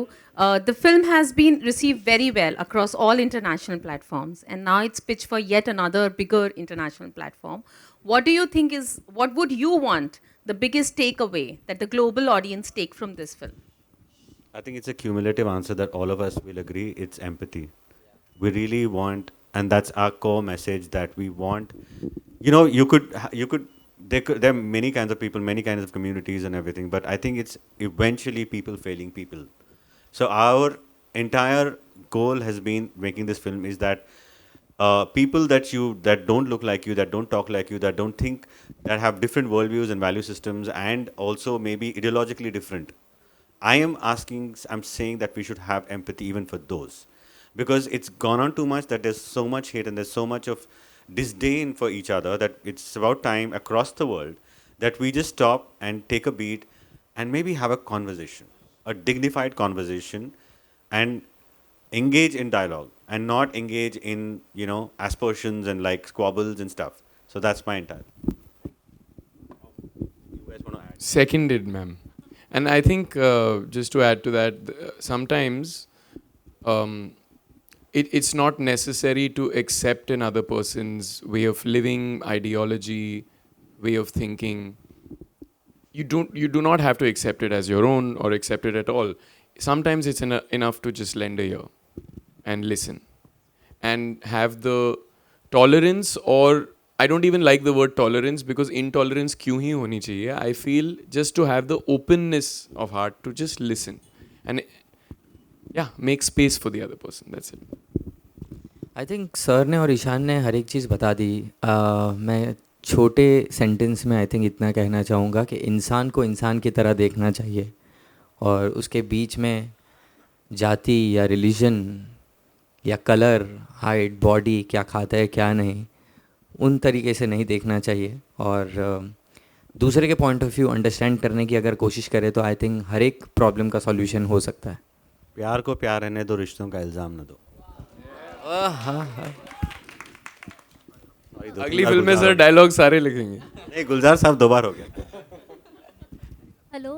The film has been received very well across all international platforms, and now it's pitched for yet another bigger international platform. What do you think is, what would you want the biggest takeaway that the global audience take from this film? I think it's a cumulative answer that all of us will agree. It's empathy. We really want, and that's our core message, that we want. You know, there are many kinds of people, many kinds of communities and everything, but I think it's eventually people failing people. So our entire goal has been making this film is that people that don't look like you, that don't talk like you, that don't think, that have different worldviews and value systems, and also maybe ideologically different. I'm saying that we should have empathy even for those, because it's gone on too much that there's so much hate and there's so much of disdain for each other that it's about time across the world that we just stop and take a beat and maybe have a conversation, a dignified conversation, and engage in dialogue and not engage in, aspersions and like squabbles and stuff. So that's my entire. You guys want to add? Seconded, ma'am. And I think just to add to that, sometimes it's not necessary to accept another person's way of living, ideology, way of thinking. You do not have to accept it as your own or accept it at all. Sometimes it's enough to just lend a ear and listen and have the tolerance, or I don't even like the word tolerance because intolerance क्यों ही होनी चाहिए. I feel just to have the openness of heart to just listen and make space for the other person. That's it. I think sir ने और ईशान ने हर एक चीज़ बता दी. मैं छोटे सेंटेंस में आई थिंक इतना कहना चाहूँगा कि इंसान को इंसान की तरह देखना चाहिए और उसके बीच में जाति या रिलीजन या कलर, हाइट, बॉडी, क्या खाता है क्या नहीं, उन तरीके से नहीं देखना चाहिए. और दूसरे के पॉइंट ऑफ व्यू अंडरस्टैंड करने की अगर कोशिश करें तो आई थिंक हर एक प्रॉब्लम का सॉल्यूशन हो सकता है. प्यार को प्यार रहने दो, रिश्तों का इल्ज़ाम न दो. हाँ. अगली फिल्म में सर डायलॉग सारे लिखेंगे. नहीं, गुलजार साहब 2 बार हो गया. Hello,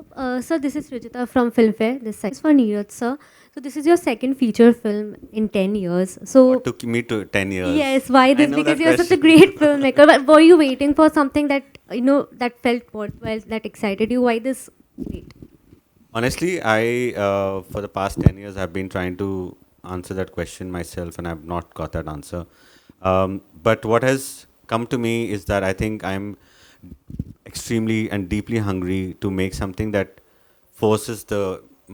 sir. This is Rujita from Filmfare. This is for Neeraj, sir. So this is your second feature film in 10 years. So What took me to 10 years? yes, why I this? know Because that you're such a question. great filmmaker. But were you waiting for something that that felt worthwhile, that excited you? Why this date? Honestly, for the past 10 years, I've been trying to answer that question myself, and I've not got that answer. But what has come to me is that I think I'm extremely and deeply hungry to make something that forces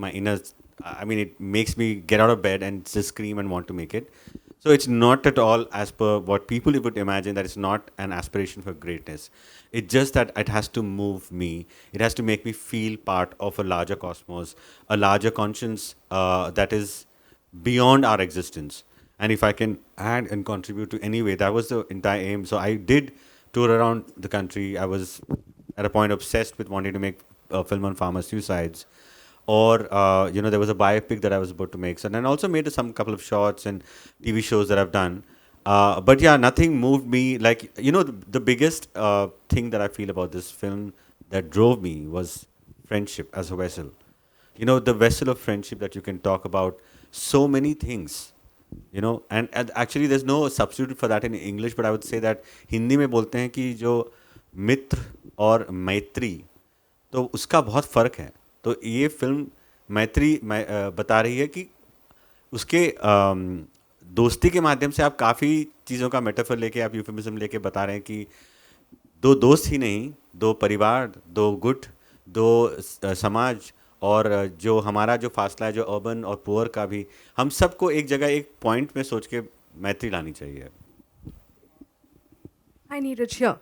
my inner. I mean, it makes me get out of bed and just scream and want to make it. So it's not at all as per what people would imagine, that it's not an aspiration for greatness. It's just that it has to move me. It has to make me feel part of a larger cosmos, a larger conscience that is beyond our existence. And if I can add and contribute to any way, that was the entire aim. So I did tour around the country. I was at a point obsessed with wanting to make a film on farmer suicides. Or, there was a biopic that I was about to make. So then I also made some couple of shorts and TV shows that I've done. But yeah, nothing moved me. Like, the biggest thing that I feel about this film that drove me was friendship as a vessel. The vessel of friendship that you can talk about so many things. And actually there's no substitute for that in English, but I would say that Hindi में बोलते हैं कि जो मित्र और मैत्री, तो उसका बहुत फ़र्क है. तो ये फिल्म मैत्री बता रही है कि उसके दोस्ती के माध्यम से आप काफ़ी चीज़ों का मेटाफर लेके, आप यूफेमिज्म लेके बता रहे हैं कि 2 दोस्त ही नहीं, 2 परिवार, 2 गुट, 2 समाज, और जो हमारा जो फासला है जो अर्बन और पुअर का भी, हम सबको एक जगह एक पॉइंट में सोच के मैत्री लानी चाहिए. Hi Neeraj, here.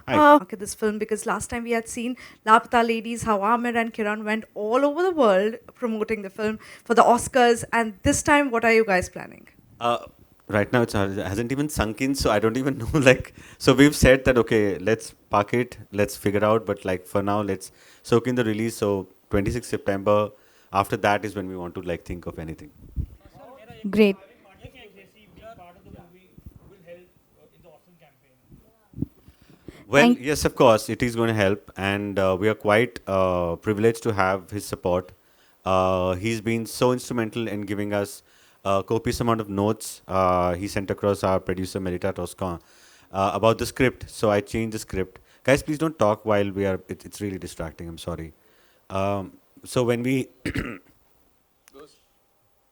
Hi. Look at this film, because last time we had seen Lapata Ladies, how Amir and Kiran went all over the world promoting the film for the Oscars, and this time what are you guys planning? Right now it hasn't even sunk in, so I don't even know. So we've said that, okay, let's park it, let's figure out, but for now, let's soak in the release. So 26 September, after that is when we want to think of anything. Great. Well, yes, of course, it is going to help, and we are quite privileged to have his support. He's been so instrumental in giving us a copious amount of notes. He sent across our producer, Merita Toscan, about the script. So I changed the script. Guys, please don't talk while we are, it's really distracting, I'm sorry. So when we,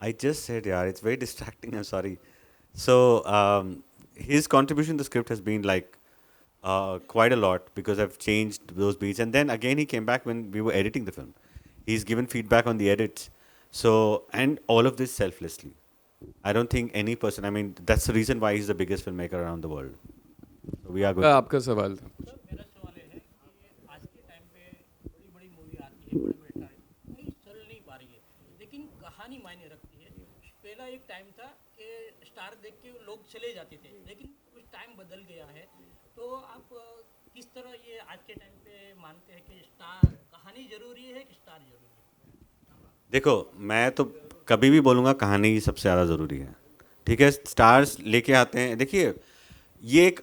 I just said, yeah, it's very distracting, I'm sorry. So his contribution to the script has been quite a lot, because I've changed those beats. And then again, he came back when we were editing the film. He's given feedback on the edits. So, and all of this selflessly. I don't think any person, that's the reason why he's the biggest filmmaker around the world. So we are good. आपका सवाल था. मेरा सवाल है कि आज के time पे बड़ी बड़ी मूवी आती है, बड़े बड़े तारे कहीं चल नहीं पा रही है, लेकिन कहानी मायने रखती है. पहला एक टाइम था कि स्टार देख के लोग चले जाते थे, लेकिन कुछ टाइम बदल गया है. तो आप किस तरह ये आज के टाइम पे मानते हैं कि स्टार कहानी जरूरी है कि स्टार जरूरी है? देखो, मैं तो कभी भी बोलूँगा कहानी ही सबसे ज़्यादा ज़रूरी है. ठीक है, स्टार्स लेके आते हैं. देखिए, ये एक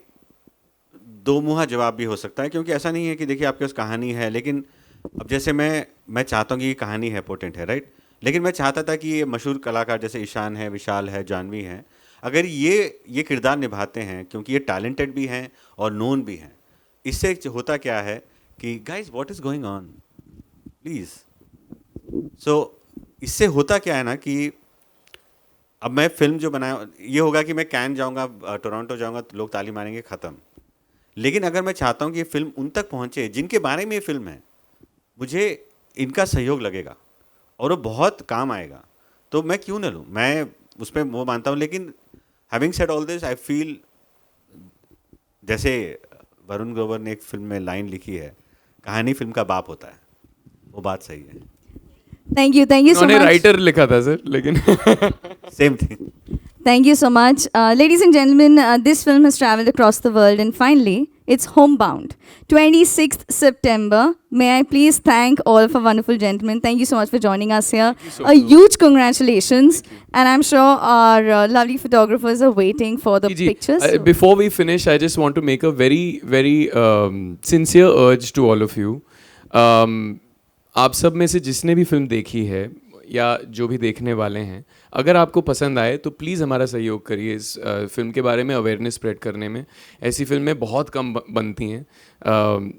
दो मुहा जवाब भी हो सकता है, क्योंकि ऐसा नहीं है कि देखिए आपके पास कहानी है, लेकिन अब जैसे मैं चाहता हूँ कि ये कहानी है, पोटेंट है, राइट, लेकिन मैं चाहता था कि ये मशहूर कलाकार जैसे ईशान है, विशाल है, जानवी हैं, अगर ये किरदार निभाते हैं, क्योंकि ये टैलेंटेड भी हैं और नोन भी हैं, इससे होता क्या है कि guys what is going on please. So इससे होता क्या है ना कि अब मैं फिल्म जो बनाया, ये होगा कि मैं कैन जाऊंगा, टोरंटो जाऊंगा, तो लोग ताली मारेंगे, ख़त्म. लेकिन अगर मैं चाहता हूँ कि ये फिल्म उन तक पहुँचे जिनके बारे में ये फिल्म है, मुझे इनका सहयोग लगेगा और वो बहुत काम आएगा, तो मैं क्यों ना लूँ. मैं उस पर वो मानता हूँ. लेकिन having said all this, I feel, जैसे वरुण ग्रोवर ने एक फिल्म में लाइन लिखी है, कहानी फिल्म का बाप होता है, वो बात सही है. Thank you so उन्होंने much. राइटर लिखा था सर, लेकिन Same thing. Thank you so much. Ladies and gentlemen, this film has traveled across the world, and finally, It's Homebound, 26th September. May I please thank all of our wonderful gentlemen. Thank you so much for joining us here. A huge congratulations. And I'm sure our lovely photographers are waiting for the pictures. Before we finish, I just want to make a very, very sincere urge to all of you. आप सब में से जिसने भी film देखी है या जो भी देखने वाले हैं, अगर आपको पसंद आए तो प्लीज़ हमारा सहयोग करिए इस फिल्म के बारे में अवेयरनेस स्प्रेड करने में. ऐसी फिल्में बहुत कम बनती हैं.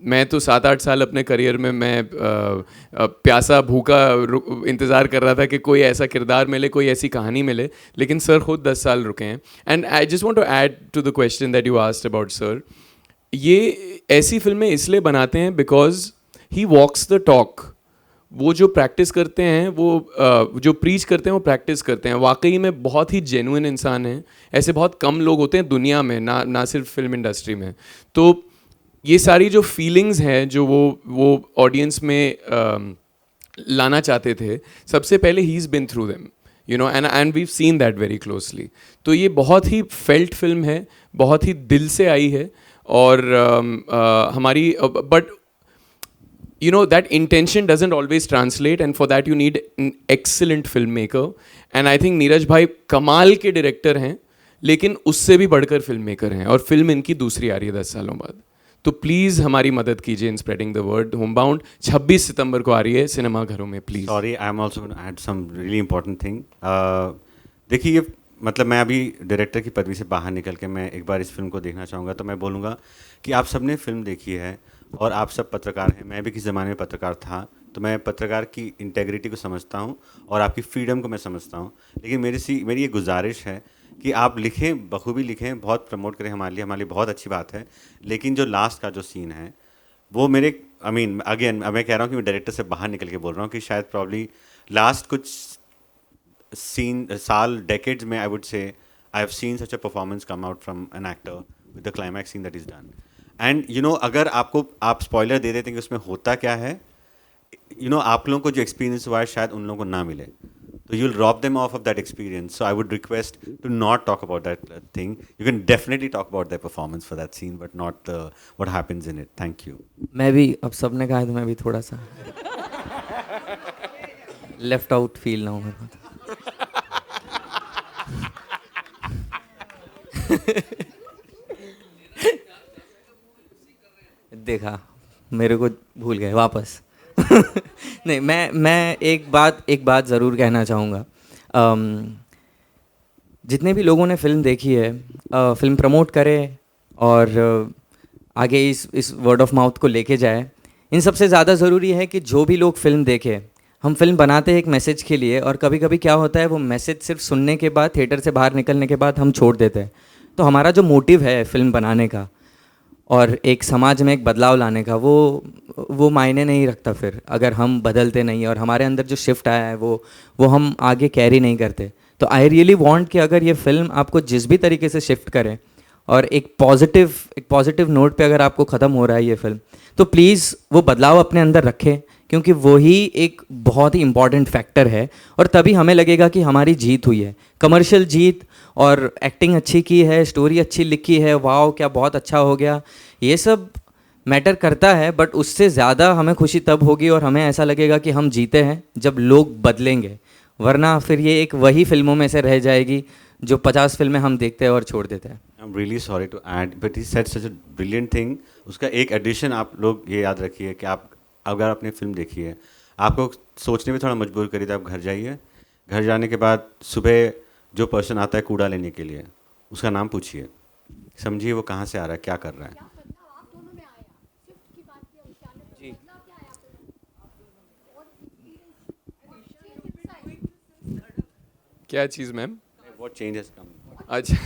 मैं तो 7-8 साल अपने करियर में मैं प्यासा भूखा इंतज़ार कर रहा था कि कोई ऐसा किरदार मिले, कोई ऐसी कहानी मिले, लेकिन सर खुद 10 साल रुके हैं. And I just want to add to the question that you asked about sir. ये ऐसी फिल्में इसलिए बनाते हैं because he walks the talk. वो जो प्रैक्टिस करते हैं, वो जो प्रीच करते हैं, वो प्रैक्टिस करते हैं. वाकई में बहुत ही जेन्युइन इंसान हैं. ऐसे बहुत कम लोग होते हैं दुनिया में, ना सिर्फ फिल्म इंडस्ट्री में. तो ये सारी जो फीलिंग्स हैं जो वो ऑडियंस में लाना चाहते थे, सबसे पहले he is been through them, you know, and we've seen that very closely. तो ये बहुत ही फेल्ट फिल्म है, बहुत ही दिल से आई है. और हमारी but you know that intention doesn't always translate, and for that you need an excellent filmmaker. And I think Neeraj भाई कमाल के डायरेक्टर हैं, लेकिन उससे भी बढ़कर फिल्म मेकर हैं, और फिल्म इनकी दूसरी आ रही है 10 सालों बाद. तो प्लीज़ हमारी मदद कीजिए in spreading the word. Homebound 26 सितंबर को आ रही है सिनेमा घरों में. Please. Sorry, I am also going to add some really important thing. देखिए, मतलब मैं अभी डायरेक्टर की पदवी से बाहर निकल के मैं एक बार इस फिल्म को देखना चाहूँगा. तो मैं बोलूँगा कि आप सब ने फिल्म देखी है और आप सब पत्रकार हैं. मैं भी किसी ज़माने में पत्रकार था, तो मैं पत्रकार की इंटेग्रिटी को समझता हूँ और आपकी फ्रीडम को मैं समझता हूँ. लेकिन मेरी ये गुजारिश है कि आप लिखें, बखूबी लिखें, बहुत प्रमोट करें हमारे लिए बहुत अच्छी बात है. लेकिन जो लास्ट का जो सीन है वो मेरे अगेन मैं कह रहा हूँ कि मैं डायरेक्टर से बाहर निकल के बोल रहा हूँ कि शायद प्रॉब्ली लास्ट कुछ साल, डेकेड्स में I would say I have seen such a performance come out from an actor with the climax seen that is done. And you know, अगर आप स्पॉइलर दे देते हैं कि उसमें होता क्या है, यू नो, आप लोगों को जो एक्सपीरियंस हुआ है शायद उन लोगों को ना मिले, तो you will rob them of that experience. So I would request to not talk about that thing. You can definitely talk about that performance for that scene, but not what happens in it. Thank you. मैं भी, अब सब ने कहा है तो मैं भी थोड़ा सा लेफ्ट आउट फील ना हो मेरे को. देखा, मेरे को भूल गए वापस. नहीं, मैं एक बात ज़रूर कहना चाहूँगा. जितने भी लोगों ने फिल्म देखी है, फिल्म प्रमोट करें और आगे इस वर्ड ऑफ माउथ को लेके जाए. इन सबसे ज़्यादा ज़रूरी है कि जो भी लोग फिल्म देखें, हम फिल्म बनाते हैं एक मैसेज के लिए, और कभी कभी क्या होता है वो मैसेज सिर्फ सुनने के बाद, थिएटर से बाहर निकलने के बाद हम छोड़ देते हैं. तो हमारा जो मोटिव है फिल्म बनाने का और एक समाज में एक बदलाव लाने का, वो मायने नहीं रखता फिर अगर हम बदलते नहीं और हमारे अंदर जो शिफ्ट आया है वो हम आगे कैरी नहीं करते. तो आई रियली वांट कि अगर ये फिल्म आपको जिस भी तरीके से शिफ्ट करे और एक पॉजिटिव नोट पे अगर आपको ख़त्म हो रहा है ये फिल्म, तो प्लीज़ वो बदलाव अपने अंदर रखें, क्योंकि वही एक बहुत ही इम्पॉर्टेंट फैक्टर है. और तभी हमें लगेगा कि हमारी जीत हुई है, कमर्शियल जीत. और एक्टिंग अच्छी की है, स्टोरी अच्छी लिखी है, वाओ क्या बहुत अच्छा हो गया, ये सब मैटर करता है. बट उससे ज़्यादा हमें खुशी तब होगी और हमें ऐसा लगेगा कि हम जीते हैं जब लोग बदलेंगे. वरना फिर ये एक वही फिल्मों में से रह जाएगी जो 50 फिल्में हम देखते हैं और छोड़ देते हैं. I am really sorry to add, but he said such a brilliant thing. उसका एक एडिशन आप लोग ये याद रखिए कि आप अगर आपने फिल्म देखी है, आपको सोचने में थोड़ा मजबूर करी, तो आप घर जाइए. घर जाने के बाद सुबह जो पर्सन आता है कूड़ा लेने के लिए, उसका नाम पूछिए, समझिए वो कहाँ से आ रहा है, क्या कर रहा है. क्या चीज़ ma'am? What change has come? अच्छा,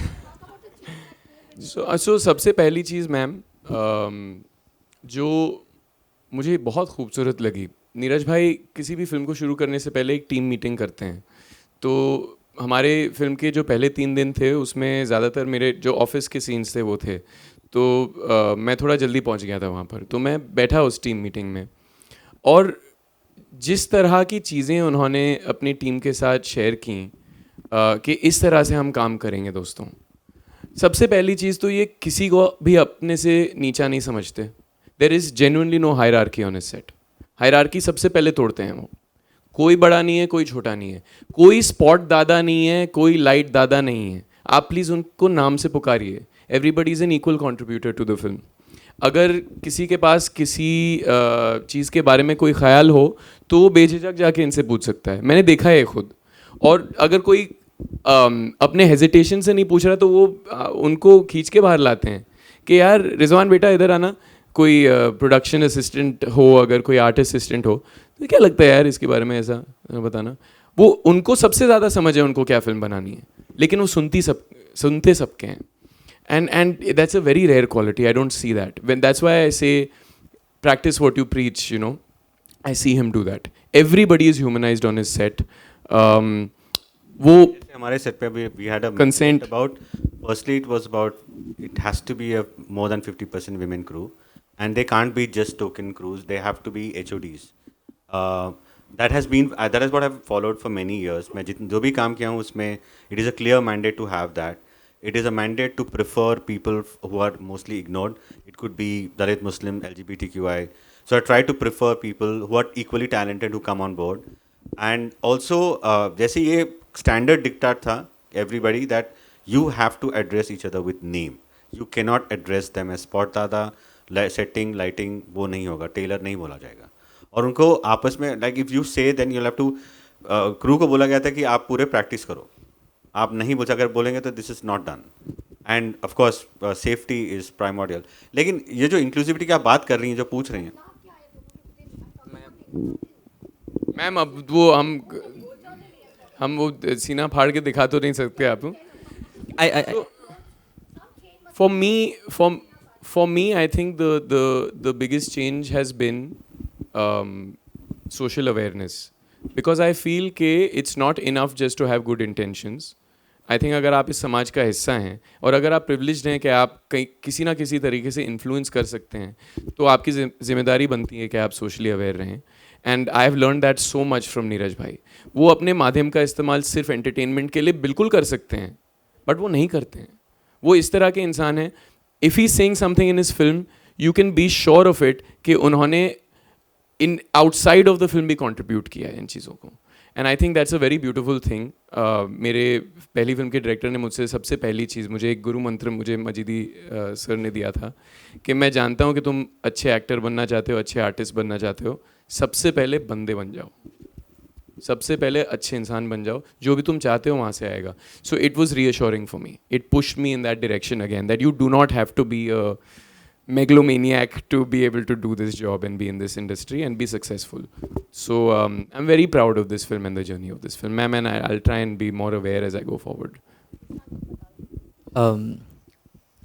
सो सबसे पहली चीज़ मैम जो मुझे बहुत खूबसूरत लगी, नीरज भाई किसी भी फिल्म को शुरू करने से पहले एक टीम मीटिंग करते हैं. तो हमारे फिल्म के जो पहले 3 दिन थे उसमें ज़्यादातर मेरे जो ऑफिस के सीन्स थे वो थे. तो मैं थोड़ा जल्दी पहुंच गया था वहाँ पर. तो मैं बैठा उस टीम मीटिंग में, और जिस तरह की चीज़ें उन्होंने अपनी टीम के साथ शेयर की कि इस तरह से हम काम करेंगे दोस्तों, सबसे पहली चीज़ तो ये किसी को भी अपने से नीचा नहीं समझते. There is genuinely no hierarchy on his set. Hierarchy सबसे पहले तोड़ते हैं वो. कोई बड़ा नहीं है, कोई छोटा नहीं है, कोई स्पॉट दादा नहीं है, कोई लाइट दादा नहीं है. आप प्लीज़ उनको नाम से पुकारिए. Everybody is an equal contributor to the film. अगर किसी के पास किसी चीज़ के बारे में कोई ख्याल हो तो वो बेझिझक जाके इनसे पूछ सकता है. मैंने देखा है खुद. और अगर कोई अपने हेजिटेशन से नहीं पूछ रहा तो वो उनको खींच के बाहर लाते हैं कि यार रिजवान बेटा इधर आना. कोई प्रोडक्शन असिस्टेंट हो, अगर कोई आर्ट असिस्टेंट हो, तो क्या लगता है यार इसके बारे में ऐसा बताना. वो उनको सबसे ज़्यादा समझ है उनको क्या फिल्म बनानी है, लेकिन वो सुनते सबके हैं. And that's a very rare quality. I don't see that. That's why I say practice what you preach, you know. I see him do that. Everybody is humanized on his set. वो हमारे set पे we had a consent about, firstly it was about, it has to be a more than 50% women crew, and they can't be just token crews. They have to be HODs. That has been that is what I've followed for many years. मैं जो भी काम किया हूँ उसमें it is a clear mandate to have that. It is a mandate to prefer people who are mostly ignored. It could be Dalit Muslim, LGBTQI. So I try to prefer people who are equally talented who come on board. And also, जैसे ये standard diktat था, everybody, that you have to address each other with name. You cannot address them as spot dada, setting, lighting, वो नहीं होगा, tailor नहीं बोला जाएगा. और उनको आपस में, like if you say, then you'll have to, crew को बोला गया था कि आप पूरे practice करो. आप नहीं बोल, अगर बोलेंगे तो this is not done. And of course safety is primordial. लेकिन ये जो इंक्लूसिविटी की आप बात कर रही हैं, जो पूछ रही हैं मैम, अब वो हम वो सीना फाड़ के दिखा तो नहीं सकते आप. For me, I think the biggest change has been social awareness. Because I feel कि it's not enough just to have good intentions. I think अगर आप इस समाज का हिस्सा हैं और अगर आप प्रिविलेज्ड हैं कि आप किसी ना किसी तरीके से इन्फ्लुएंस कर सकते हैं, तो आपकी जिम्मेदारी बनती है कि आप सोशली अवेयर रहें. And I have learn that so much from Neeraj भाई. वो अपने माध्यम का इस्तेमाल सिर्फ एंटरटेनमेंट के लिए बिल्कुल कर सकते हैं, बट वो नहीं करते हैं. वो इस तरह के इंसान हैं. If he saying something in his film, you can be sure of it कि उन्होंने in outside of the film भी कॉन्ट्रीब्यूट किया है इन चीज़ों को. And I think that's a very beautiful thing. मेरे पहली फिल्म के डायरेक्टर ने मुझसे सबसे पहली चीज़, मुझे एक गुरु मंत्र मुझे मजीदी सर ने दिया था कि मैं जानता हूँ कि तुम अच्छे एक्टर बनना चाहते हो, अच्छे आर्टिस्ट बनना चाहते हो, सबसे पहले बंदे बन जाओ, सबसे पहले अच्छे इंसान बन जाओ, जो भी तुम चाहते हो वहाँ से आएगा. So it was reassuring for me. It pushed me in that direction again, that you do not have to be a megalomaniac to be able to do this job and be in this industry and be successful. So I'm very proud of this film and the journey of this film, ma'am, and I'll try and be more aware as I go forward.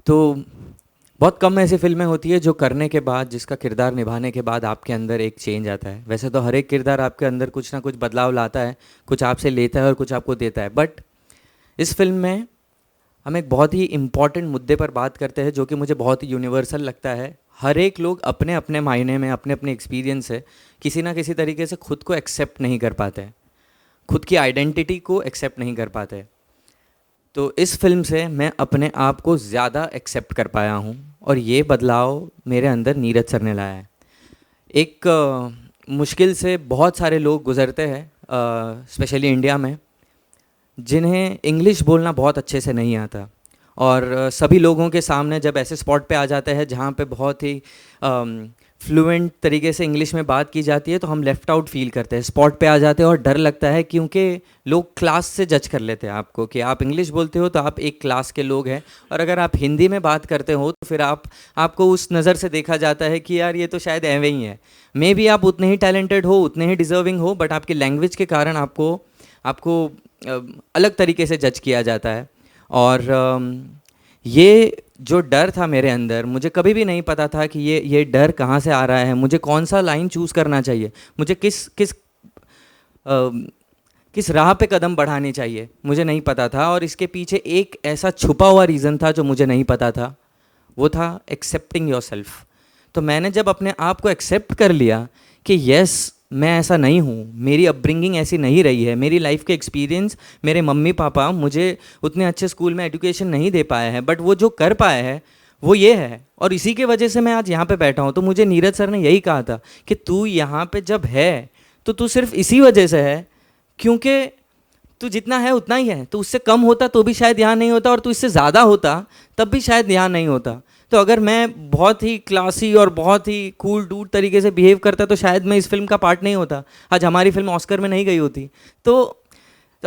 तो बहुत कम ऐसी फिल्में होती है जो करने के बाद, जिसका किरदार निभाने के बाद आपके अंदर एक चेंज आता है. वैसे तो हर एक किरदार आपके अंदर कुछ ना कुछ बदलाव लाता है, कुछ आपसे लेता है और कुछ आपको देता है. बट इस फिल्म में हम एक बहुत ही इम्पॉर्टेंट मुद्दे पर बात करते हैं जो कि मुझे बहुत ही यूनिवर्सल लगता है. हर एक लोग अपने अपने मायने में, अपने अपने एक्सपीरियंस से किसी ना किसी तरीके से खुद को एक्सेप्ट नहीं कर पाते हैं, खुद की आइडेंटिटी को एक्सेप्ट नहीं कर पाते. तो इस फिल्म से मैं अपने आप को ज़्यादा एक्सेप्ट कर पाया हूँ और ये बदलाव मेरे अंदर नीरज सर ने लाया है. एक मुश्किल से बहुत सारे लोग गुज़रते हैं, स्पेशली इंडिया में, जिन्हें इंग्लिश बोलना बहुत अच्छे से नहीं आता. और सभी लोगों के सामने जब ऐसे स्पॉट पे आ जाते हैं जहाँ पे बहुत ही फ्लुएंट तरीके से इंग्लिश में बात की जाती है, तो हम लेफ़्ट आउट फील करते हैं, स्पॉट पे आ जाते हैं और डर लगता है, क्योंकि लोग क्लास से जज कर लेते हैं आपको कि आप इंग्लिश बोलते हो तो आप एक क्लास के लोग हैं, और अगर आप हिंदी में बात करते हो तो फिर आपको उस नज़र से देखा जाता है कि यार ये तो शायद एवं ही है. मे बी आप उतने ही टैलेंटेड हो, उतने ही डिज़र्विंग हो, बट आपकी लैंग्वेज के कारण आपको अलग तरीके से जज किया जाता है. और ये जो डर था मेरे अंदर, मुझे कभी भी नहीं पता था कि ये डर कहाँ से आ रहा है, मुझे कौन सा लाइन चूज़ करना चाहिए, मुझे किस राह पे कदम बढ़ानी चाहिए, मुझे नहीं पता था. और इसके पीछे एक ऐसा छुपा हुआ रीज़न था जो मुझे नहीं पता था, वो था एक्सेप्टिंग योरसेल्फ. तो मैंने जब अपने आप को एक्सेप्ट कर लिया कि यस, मैं ऐसा नहीं हूँ, मेरी अपब्रिंगिंग ऐसी नहीं रही है, मेरी लाइफ के एक्सपीरियंस, मेरे मम्मी पापा मुझे उतने अच्छे स्कूल में एजुकेशन नहीं दे पाए हैं, बट वो जो कर पाए हैं वो ये है, और इसी की वजह से मैं आज यहाँ पे बैठा हूँ। तो मुझे नीरज सर ने यही कहा था कि तू यहाँ पे जब है तो तू सिर्फ इसी वजह से है क्योंकि तू जितना है उतना ही है, तो उससे कम होता तो भी शायद यहाँ नहीं होता, और तू इससे ज़्यादा होता तब भी शायद यहाँ नहीं होता। तो अगर मैं बहुत ही क्लासी और बहुत ही कूल डूड तरीके से बिहेव करता तो शायद मैं इस फिल्म का पार्ट नहीं होता, आज हमारी फिल्म ऑस्कर में नहीं गई होती। तो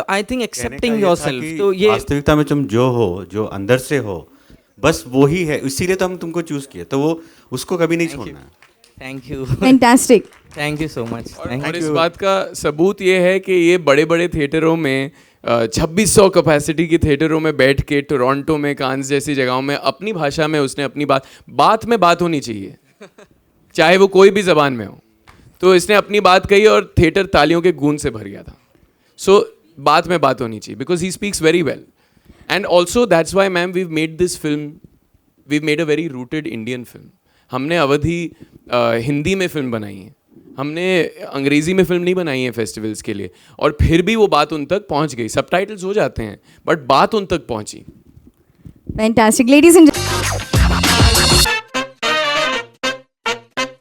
आई थिंक एक्सेप्टिंग योरसेल्फ, तो ये वास्तविकता में तुम जो हो, जो अंदर से हो, बस वो ही है, इसीलिए तो हम तुमको चूज किए, तो वो उसको कभी नहीं छोड़ना है। Thank you, Fantastic. Thank you so much. और इस बात का सबूत ये है कि ये बड़े बड़े थिएटरों में 2600 कैपेसिटी की थिएटरों में बैठ के टोरंटो में, कांस जैसी जगहों में अपनी भाषा में उसने अपनी बात में बात होनी चाहिए, चाहे वो कोई भी ज़बान में हो। तो इसने अपनी बात कही और थिएटर तालियों के गूंज से भर गया था। सो बात में बात होनी चाहिए, because he speaks very well. And also that's why ma'am we made this film, we made a very rooted Indian film. हमने अवधि हिंदी में फिल्म बनाई है, हमने अंग्रेज़ी में फिल्म नहीं बनाई है फेस्टिवल्स के लिए, और फिर भी वो बात उन तक पहुंच गई। सबटाइटल्स हो जाते हैं बट बात उन तक पहुंची। Fantastic. Ladies and